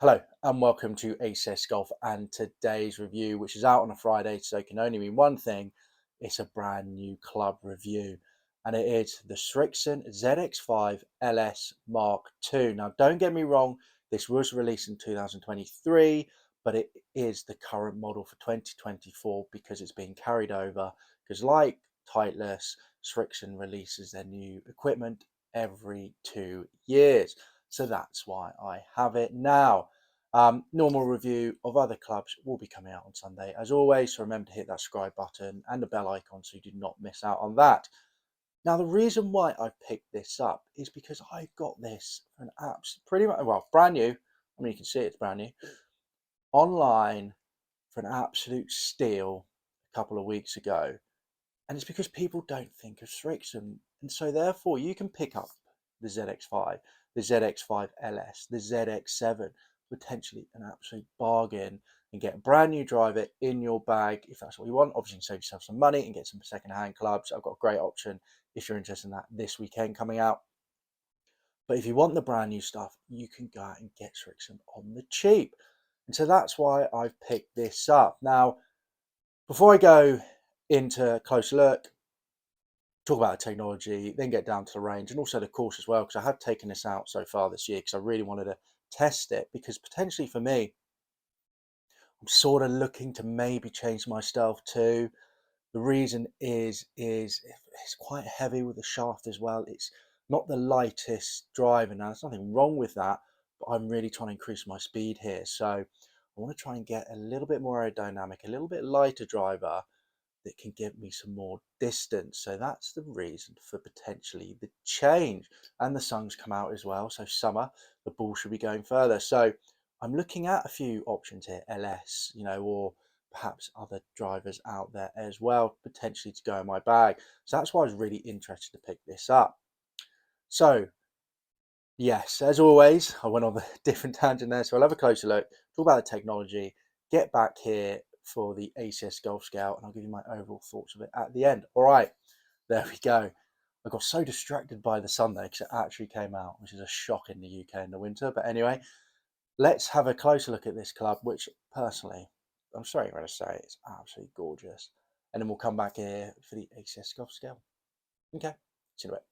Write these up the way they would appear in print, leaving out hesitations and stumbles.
Hello and welcome to ACS Golf, and today's review, which is out on a Friday, so can only mean one thing. It's a brand new club review, and it is the Srixon ZX5 LS MKII. Now, don't get me wrong, this was released in 2023, but it is the current model for 2024 because it's being carried over, because like Titleist, Srixon releases their new equipment every 2 years. So that's why I have it now. Normal review of other clubs will be coming out on Sunday. As always, so remember to hit that subscribe button and the bell icon so you do not miss out on that. Now, the reason why I picked this up is because I got this for an pretty much, well, brand new. I mean, you can see it's brand new. Online for an absolute steal a couple of weeks ago. And it's because people don't think of Srixon. And so therefore you can pick up the ZX5, the ZX5 LS, the ZX7, potentially an absolute bargain, and get a brand new driver in your bag if that's what you want. Obviously, you can save yourself some money and get some second-hand clubs. I've got a great option if you're interested in that this weekend coming out. But if you want the brand new stuff, you can go out and get Srixon on the cheap. And so that's why I've picked this up. Now, before I go into a closer look, talk about the technology, then get down to the range and also the course as well, because I have taken this out so far this year because I really wanted to test it, because potentially for me, I'm sort of looking to maybe change my stealth too. The reason is it's quite heavy with the shaft as well. It's not the lightest driver. Now, there's nothing wrong with that, but I'm really trying to increase my speed here. So I want to try and get a little bit more aerodynamic, a little bit lighter driver that can give me some more distance. So that's the reason for potentially the change. And the sun's come out as well, so summer, the ball should be going further. So I'm looking at a few options here, LS, or perhaps other drivers out there as well, potentially to go in my bag. So that's why I was really interested to pick this up. So yes, as always, I went on a different tangent there, so I'll have a closer look, talk about the technology, get back here for the ACS Golf Scout, and I'll give you my overall thoughts of it at the end. All right, there we go. I got so distracted by the sun there because it actually came out, which is a shock in the UK in the winter. But anyway, let's have a closer look at this club, which personally, I'm sorry I'm going to say, it's absolutely gorgeous. And then we'll come back here for the ACS Golf Scout. Okay, see you in a bit.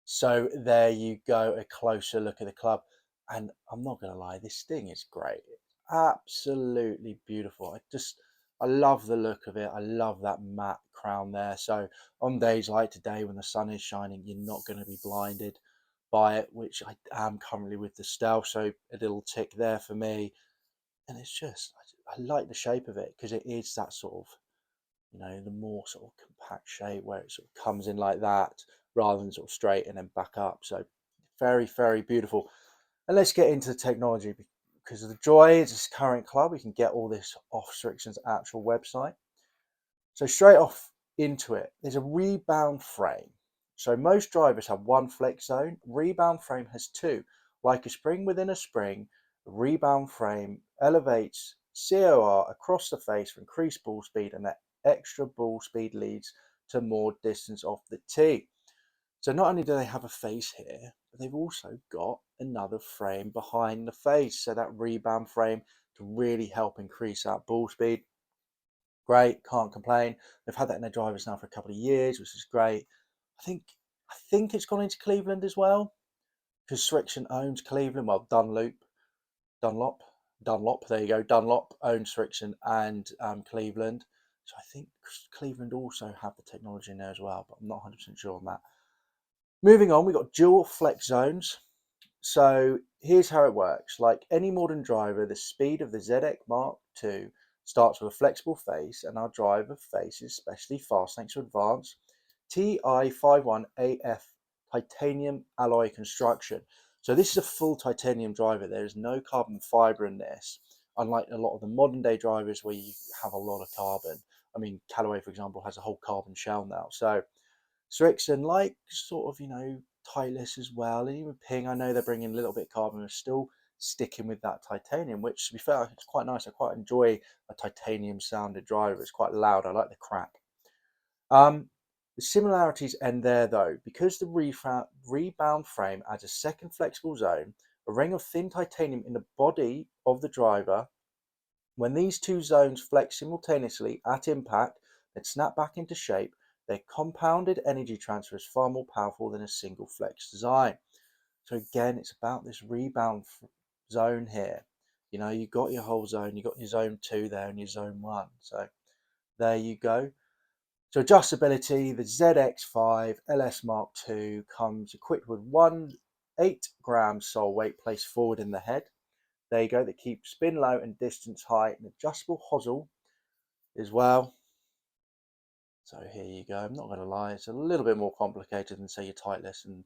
So there you go, a closer look at the club. And I'm not going to lie, this thing is great. Absolutely beautiful. I love the look of it. I love that matte crown there. So on days like today when the sun is shining, you're not going to be blinded by it, which I am currently with the Stealth. So a little tick there for me. And it's just, I like the shape of it because it is that sort of, the more sort of compact shape where it sort of comes in like that rather than sort of straight and then back up. So very, very beautiful. And let's get into the technology, because of the joy is this current club. We can get all this off Srixon's actual website. So straight off into it, there's a rebound frame. So most drivers have one flex zone. Rebound frame has two. Like a spring within a spring, a rebound frame elevates COR across the face for increased ball speed, and that extra ball speed leads to more distance off the tee. So not only do they have a face here, but they've also got another frame behind the face. So that rebound frame to really help increase that ball speed. Great, can't complain. They've had that in their drivers now for a couple of years, which is great. I think it's gone into Cleveland as well, because Srixon owns Cleveland. Well, Dunlop. There you go. Dunlop owns Srixon and Cleveland. So I think Cleveland also have the technology in there as well, but I'm not 100% sure on that. Moving on, we've got dual flex zones. So here's how it works. Like any modern driver, the speed of the ZX Mark II starts with a flexible face, and our driver face is especially fast thanks to advanced TI51AF titanium alloy construction. So this is a full titanium driver. There is no carbon fiber in this, unlike a lot of the modern day drivers where you have a lot of carbon. I mean, Callaway, for example, has a whole carbon shell now. So Srixon, like sort of, Titleist as well, and even Ping. I know they're bringing a little bit of carbon, but still sticking with that titanium, which to be fair, it's quite nice. I quite enjoy a titanium sounded driver. It's quite loud. I like the crack. The similarities end there though, because the rebound frame adds a second flexible zone, a ring of thin titanium in the body of the driver. When these two zones flex simultaneously at impact, then snap back into shape, their compounded energy transfer is far more powerful than a single flex design. So again, it's about this rebound zone here. You know, you've got your whole zone, you've got your zone 2 there and your zone 1. So there you go. So adjustability, the ZX5 LS Mark II comes equipped with 8 gram sole weight placed forward in the head. There you go, that keeps spin low and distance high, an adjustable hosel as well. So here you go. I'm not going to lie, it's a little bit more complicated than say your Titleist and,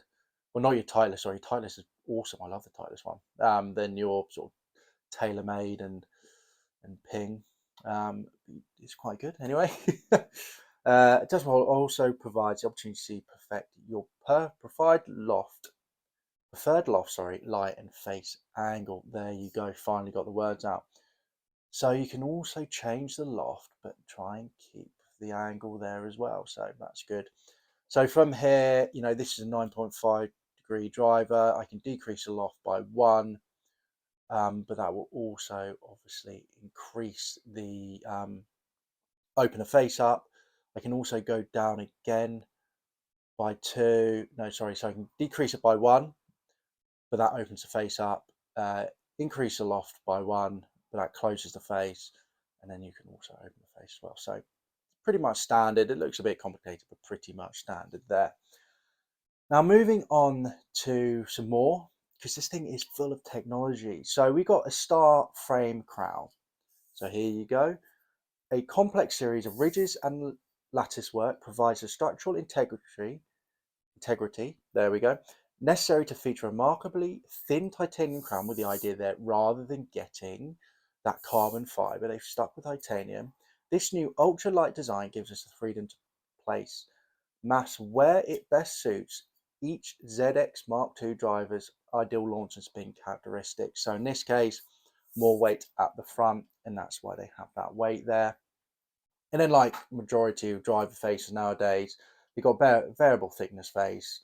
well, not your Titleist, sorry, Titleist is awesome. I love the Titleist one. Than your sort of TaylorMade and Ping. It's quite good anyway. It does also provides the opportunity to perfect your preferred loft, light and face angle. There you go. Finally got the words out. So you can also change the loft, but try and keep the angle there as well. So that's good. So from here, you know, this is a 9.5 degree driver. I can decrease the loft by 1. But that will also obviously increase the open the face up. I can also go down again by 2. No, sorry. So I can decrease it by 1, but that opens the face up. Increase the loft by 1, but that closes the face. And then you can also open the face as well. So pretty much standard. It looks a bit complicated, but pretty much standard there. Now moving on to some more, because this thing is full of technology. So we got a star frame crown. So here you go. A complex series of ridges and lattice work provides the structural integrity, there we go, necessary to feature a remarkably thin titanium crown, with the idea that rather than getting that carbon fiber, they've stuck with titanium. This new ultra-light design gives us the freedom to place mass where it best suits each ZX Mark II driver's ideal launch and spin characteristics. So in this case, more weight at the front, and that's why they have that weight there. And then, like majority of driver faces nowadays, you've got variable thickness face,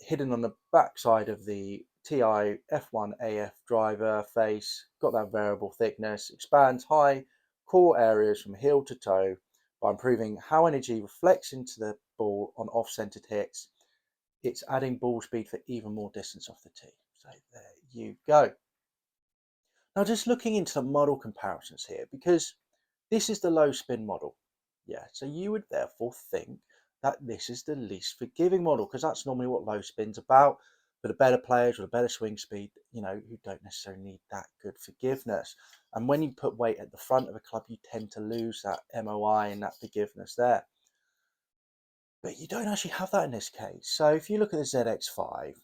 hidden on the back side of the TI F1 AF driver face, got that variable thickness, expands high core areas from heel to toe by improving how energy reflects into the ball on off-centered hits. It's adding ball speed for even more distance off the tee. So there you go. Now just looking into the model comparisons here, because this is the low spin model. Yeah, so you would therefore think that this is the least forgiving model, because that's normally what low spin's about. For the better players with a better swing speed, you know, who don't necessarily need that good forgiveness. And when you put weight at the front of a club, you tend to lose that MOI and that forgiveness there. But you don't actually have that in this case. So if you look at the ZX5,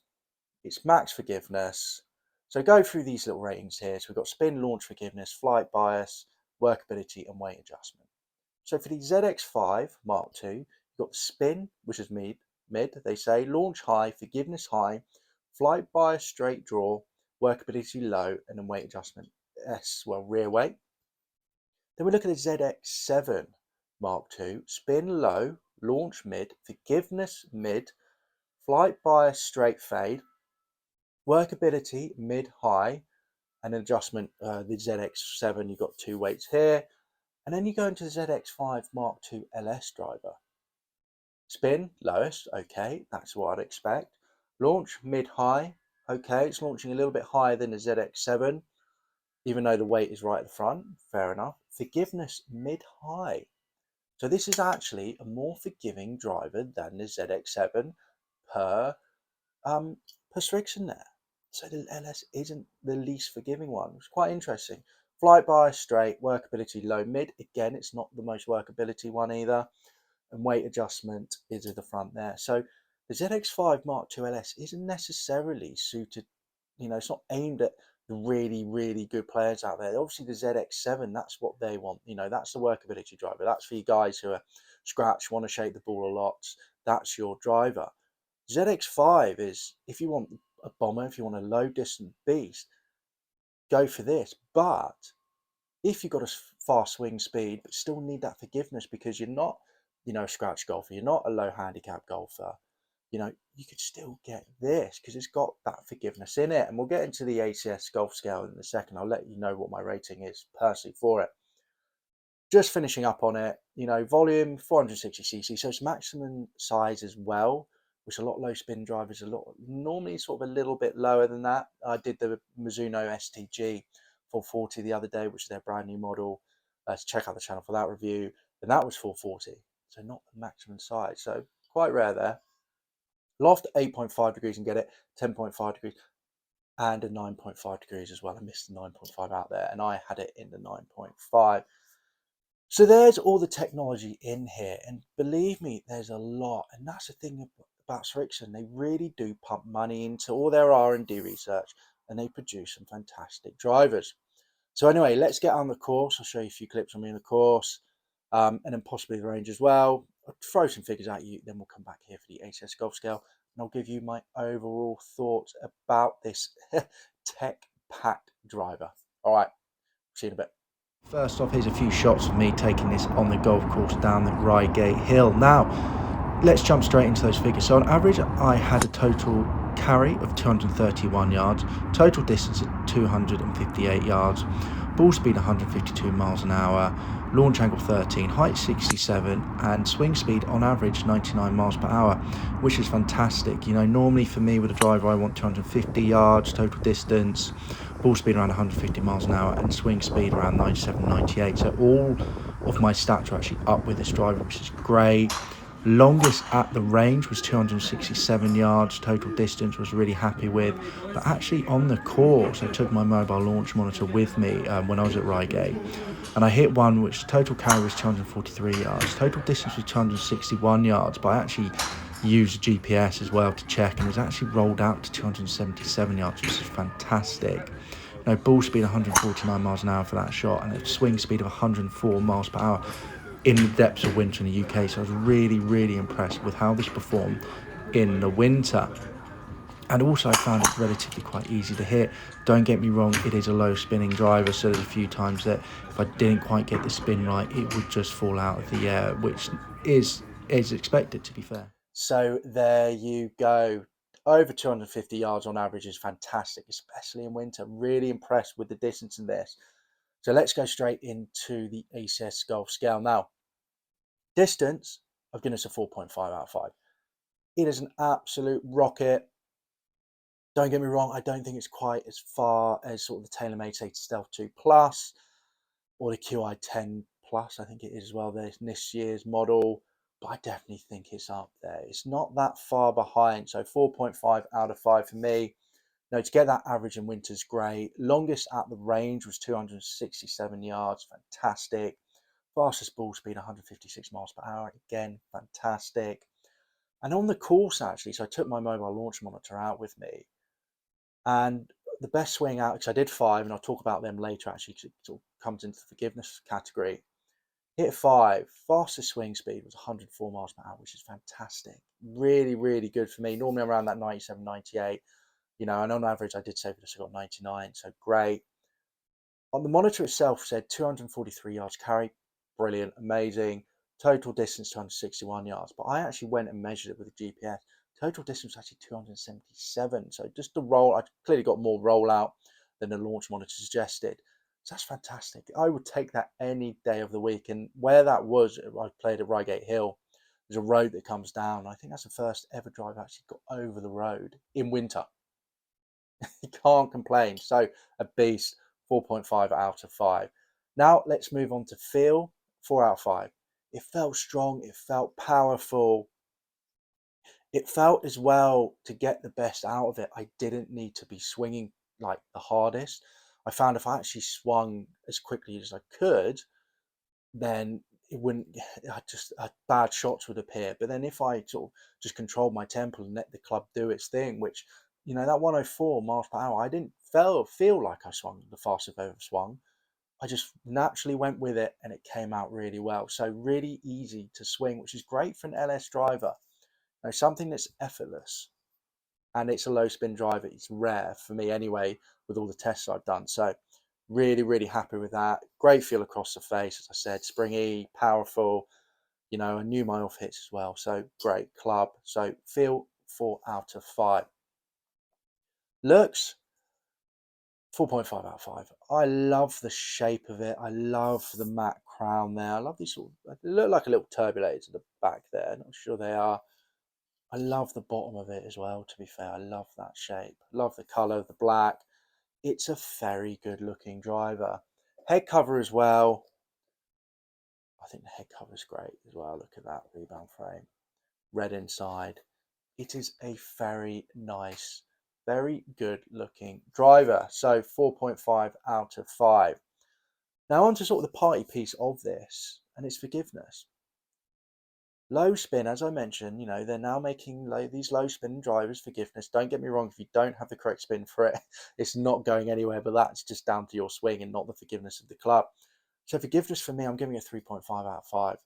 it's max forgiveness. So go through these little ratings here. So we've got spin, launch forgiveness, flight bias, workability, and weight adjustment. So for the ZX5 Mark II, you've got spin, which is mid, they say, launch high, forgiveness high, flight bias straight draw, workability low, and then weight adjustment S, well, rear weight. Then we look at the ZX7 Mark II, spin low, launch mid, forgiveness mid, flight bias straight fade, workability mid high, and an adjustment, the ZX7, you've got 2 weights here. And then you go into the ZX5 Mark II LS driver. Spin, lowest, okay, that's what I'd expect. Launch, mid-high, okay, it's launching a little bit higher than the ZX7, even though the weight is right at the front, fair enough. Forgiveness, mid-high. So this is actually a more forgiving driver than the ZX7 per Srixon there. So the LS isn't the least forgiving one. It's quite interesting. Flight bias straight, workability low mid. Again, it's not the most workability one either. And weight adjustment is at the front there. So the ZX5 Mark II LS isn't necessarily suited, you know, it's not aimed at the really, really good players out there. Obviously the ZX7, that's what they want. You know, that's the workability driver. That's for you guys who are scratch, want to shape the ball a lot. That's your driver. ZX5 is, if you want a bomber, if you want a low distance beast, go for this. But if you've got a fast swing speed, but still need that forgiveness because you're not, a scratch golfer, you're not a low handicap golfer, you could still get this because it's got that forgiveness in it. And we'll get into the ACS golf scale in a second. I'll let you know what my rating is personally for it. Just finishing up on it, volume 460cc, so it's maximum size as well, which a lot of low spin drivers normally sort of a little bit lower than that. I did the Mizuno STG 440 the other day, which is their brand new model. So check out the channel for that review, and that was 440, so not the maximum size, so quite rare there. Loft 8.5 degrees and get it, 10.5 degrees, and a 9.5 degrees as well. I missed the 9.5 out there, and I had it in the 9.5. So there's all the technology in here, and believe me, there's a lot. And that's the thing about Srixon. They really do pump money into all their R&D research, and they produce some fantastic drivers. So anyway, let's get on the course. I'll show you a few clips on me in the course, and then possibly the range as well. I'll throw some figures at you, then we'll come back here for the ACS Golf Scale, and I'll give you my overall thoughts about this tech-packed driver. All right, see you in a bit. First off, here's a few shots of me taking this on the golf course down the Reigate Hill. Now, let's jump straight into those figures. So on average, I had a total carry of 231 yards, total distance of 258 yards, ball speed 152 miles an hour, launch angle 13, height 67, and swing speed on average 99 miles per hour, which is fantastic. Normally for me with a driver, I want 250 yards total distance, ball speed around 150 miles an hour, and swing speed around 97, 98. So all of my stats are actually up with this driver, which is great. Longest at the range was 267 yards, total distance was really happy with. But actually on the course, I took my mobile launch monitor with me when I was at Reigate, and I hit one which total carry was 243 yards, total distance was 261 yards, but I actually used GPS as well to check, and it was actually rolled out to 277 yards, which is fantastic. Ball speed 149 miles an hour for that shot, and a swing speed of 104 miles per hour in the depths of winter in the UK. So I was really, really impressed with how this performed in the winter. And also I found it relatively quite easy to hit. Don't get me wrong, it is a low spinning driver, so there's a few times that if I didn't quite get the spin right, it would just fall out of the air, which is expected, to be fair. So there you go. Over 250 yards on average is fantastic, especially in winter. Really impressed with the distance in this. So let's go straight into the ACS Golf Scale. Now, distance, I've given us a 4.5 out of 5. It is an absolute rocket. Don't get me wrong, I don't think it's quite as far as sort of the TaylorMade Stealth 2 Plus or the QI10 Plus, I think it is as well, this year's model, but I definitely think it's up there. It's not that far behind, so 4.5 out of 5 for me. To get that average in winter is great. Longest at the range was 267 yards, fantastic. Fastest ball speed 156 miles per hour, again fantastic. And on the course actually, so I took my mobile launch monitor out with me, and the best swing out, because I did 5, and I'll talk about them later actually, because it sort of comes into the forgiveness category. Hit 5, fastest swing speed was 104 miles per hour, which is fantastic. Really, really good for me. Normally I'm around that 97, 98, and on average I did say this, I got 99, so great. On the monitor itself said 243 yards carry, brilliant, amazing. Total distance 261 yards, but I actually went and measured it with the GPS. Total distance was actually 277. So just the roll, I clearly got more rollout than the launch monitor suggested. So that's fantastic. I would take that any day of the week. And where that was, I played at Reigate Hill. There's a road that comes down. I think that's the first ever drive I actually got over the road in winter. You can't complain. So a beast, 4.5 out of 5. Now let's move on to feel, 4 out of 5. It felt strong, it felt powerful. It felt as well, to get the best out of it, I didn't need to be swinging like the hardest. I found if I actually swung as quickly as I could, then it wouldn't, bad shots would appear. But then if I sort of just controlled my tempo and let the club do its thing, which, that 104 miles per hour, I didn't feel like I swung the fastest I've ever swung. I just naturally went with it, and it came out really well. So really easy to swing, which is great for an LS driver. Now, something that's effortless, and it's a low spin driver. It's rare for me anyway, with all the tests I've done. So really, really happy with that. Great feel across the face, as I said, springy, powerful, you know, and knew my off hits as well. So great club. So feel 4 out of 5. Looks 4.5 out of 5. I love the shape of it. I love the matte crown there. I love these sort of, they look like a little turbulator to the back there. Not sure they are. I love the bottom of it as well, to be fair. I love that shape. Love the colour, the black. It's a very good looking driver. Head cover as well. I think the head cover is great as well. Look at that rebound frame. Red inside. It is a very nice, very good looking driver. So 4.5 out of 5. Now on to sort of the party piece of this, and it's forgiveness. Low spin, as I mentioned, you know, they're now making these low spin drivers forgiveness. Don't get me wrong, if you don't have the correct spin for it, it's not going anywhere, but that's just down to your swing and not the forgiveness of the club. So forgiveness for me, I'm giving it 3.5 out of 5.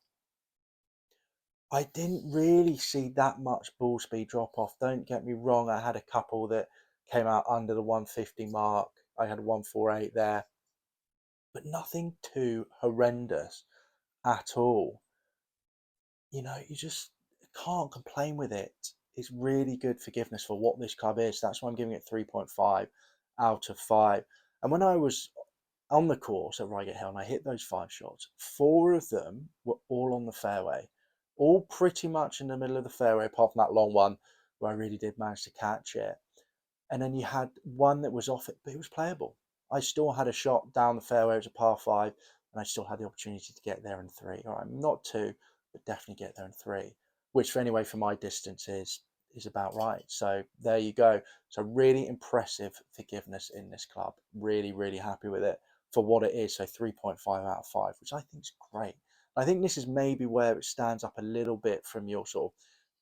I didn't really see that much ball speed drop off. Don't get me wrong, I had a couple that came out under the 150 mark. I had a 148 there, but nothing too horrendous at all. You know, you just can't complain with it. It's really good forgiveness for what this club is. That's why I'm giving it 3.5 out of 5. And when I was on the course at Reigate Hill and I hit those 5 shots, 4 of them were all on the fairway, all pretty much in the middle of the fairway, apart from that long one where I really did manage to catch it. And then you had one that was off it, but it was playable. I still had a shot down the fairway. It was a par 5, and I still had the opportunity to get there in 3. All right, not 2, but definitely get there in 3, which for anyway for my distance is about right. So there you go. So really impressive forgiveness in this club. Really, really happy with it for what it is. So 3.5 out of 5, which I think is great. I think this is maybe where it stands up a little bit from your sort of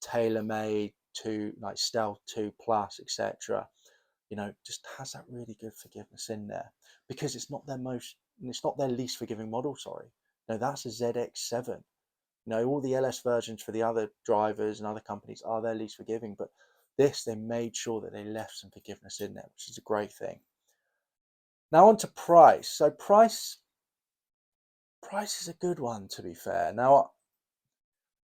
tailor-made to like Stealth 2 Plus, etc. You know, just has that really good forgiveness in there, because it's not their least forgiving model, sorry. No, that's a ZX7. You know, all the LS versions for the other drivers and other companies are their least forgiving, but this, they made sure that they left some forgiveness in there, which is a great thing. Now on to price. So price is a good one, to be fair. Now,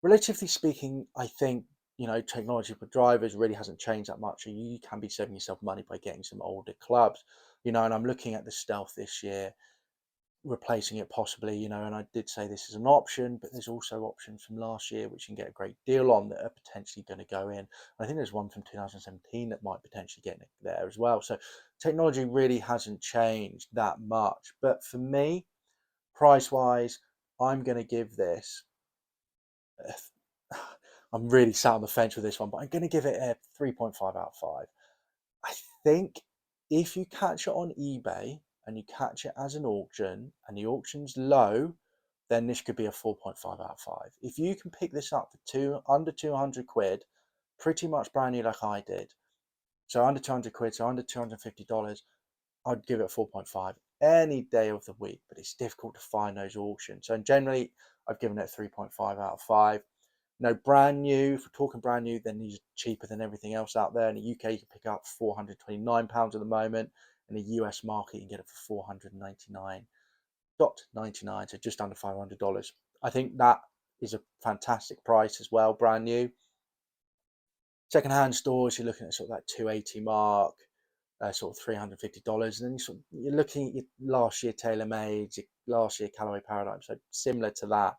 relatively speaking, I think, you know, technology for drivers really hasn't changed that much. You can be saving yourself money by getting some older clubs, you know, and I'm looking at the Stealth this year, replacing it possibly, you know, and I did say this is an option, but there's also options from last year which you can get a great deal on that are potentially going to go in. I think there's one from 2017 that might potentially get there as well. So technology really hasn't changed that much. But for me, price wise, I'm going to give this I'm really sat on the fence with this one, but I'm going to give it a 3.5 out of 5. I think if you catch it on eBay and you catch it as an auction and the auction's low, then this could be a 4.5 out of 5. If you can pick this up for under 200 quid, pretty much brand new like I did, so under 200 quid, so under $250, I'd give it a 4.5 any day of the week, but it's difficult to find those auctions. So generally, I've given it a 3.5 out of 5. No, brand new, if we're talking brand new, then these are cheaper than everything else out there. In the UK, you can pick up £429 at the moment. In the US market, you can get it for $499.99, so just under $500. I think that is a fantastic price as well, brand new. Second-hand stores, you're looking at sort of that 280 mark, sort of $350, and then you're looking at your last year TaylorMade, your last year Callaway Paradigm, so similar to that.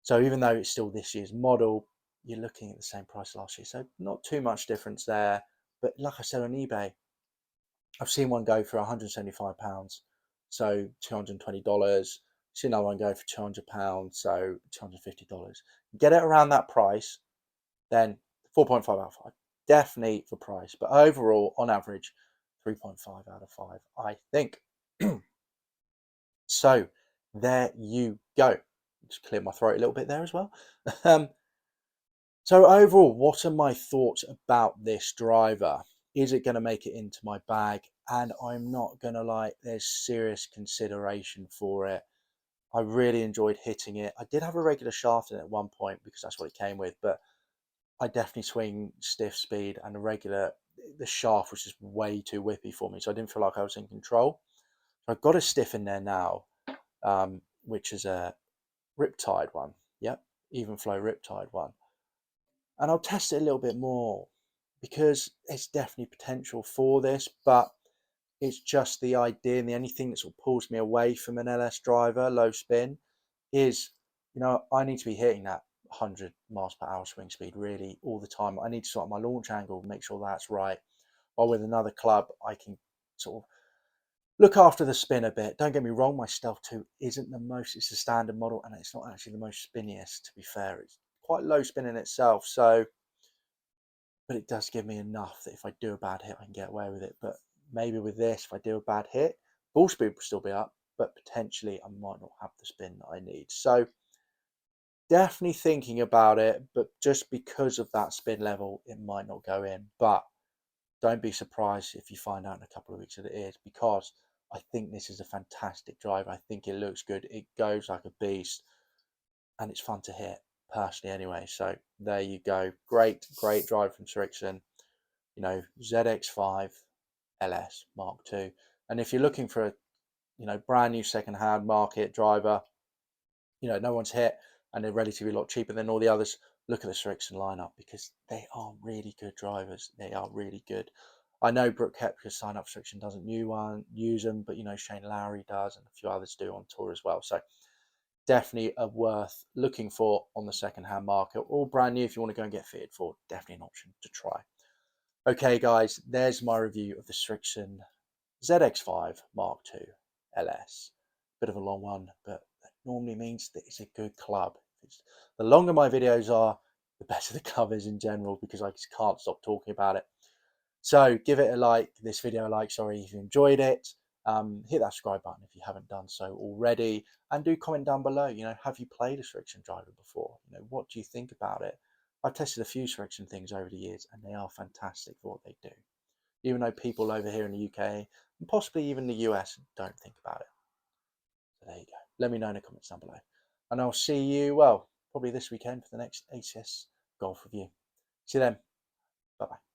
So even though it's still this year's model, you're looking at the same price last year. So not too much difference there. But like I said on eBay, I've seen one go for £175, so $220. Seen another one go for £200, so $250. Get it around that price, then 4.5 out of 5. Definitely for price. But overall, on average, 3.5 out of 5, I think. So there you go. Just clear my throat a little bit there as well. So overall, what are my thoughts about this driver? Is it going to make it into my bag? And I'm not going to lie, there's serious consideration for it. I really enjoyed hitting it. I did have a regular shaft in it at one point because that's what it came with, but I definitely swing stiff speed, and the shaft was just way too whippy for me, so I didn't feel like I was in control. So I've got a stiff in there now, which is a Riptide one. Yep, even flow Riptide one. And I'll test it a little bit more because it's definitely potential for this, but it's just the idea, and the only thing that sort of pulls me away from an LS driver, low spin, is, I need to be hitting that 100 miles per hour swing speed really all the time. I need to sort of my launch angle, make sure that's right. While with another club, I can sort of look after the spin a bit. Don't get me wrong, my Stealth 2 isn't the most, it's a standard model, and it's not actually the most spinniest, to be fair. It's quite low spin in itself, so, but it does give me enough that if I do a bad hit, I can get away with it. But maybe with this, if I do a bad hit, ball speed will still be up, but potentially I might not have the spin that I need. So definitely thinking about it, but just because of that spin level, it might not go in. But don't be surprised if you find out in a couple of weeks that it is, because I think this is a fantastic driver. I think it looks good. It goes like a beast, and it's fun to hit personally anyway. So there you go. Great drive from Srixon. ZX5 LS Mark II. And if you're looking for a brand new second-hand market driver, no one's hit, and they're relatively a lot cheaper than all the others, look at the Srixon lineup, because they are really good drivers. They are really good. I know Brooke Koepka's sign up Srixon doesn't use them, but Shane Lowry does, and a few others do on tour as well. So definitely a worth looking for on the second-hand market, or brand new if you want to go and get fitted for. Definitely an option to try. Okay, guys, there's my review of the Srixon ZX5 Mark II LS. Bit of a long one, but that normally means that it's a good club. The longer my videos are, the better the club is in general, because I just can't stop talking about it. So give it a like, this video a like, sorry, if you enjoyed it. Hit that subscribe button if you haven't done so already, and do comment down below. Have you played a Srixon driver before? What do you think about it? I've tested a few Srixon things over the years, and they are fantastic for what they do, even though people over here in the UK and possibly even the US don't think about it. So there you go. Let me know in the comments down below, and I'll see you, well, probably this weekend for the next ACS golf review. See you then. Bye bye.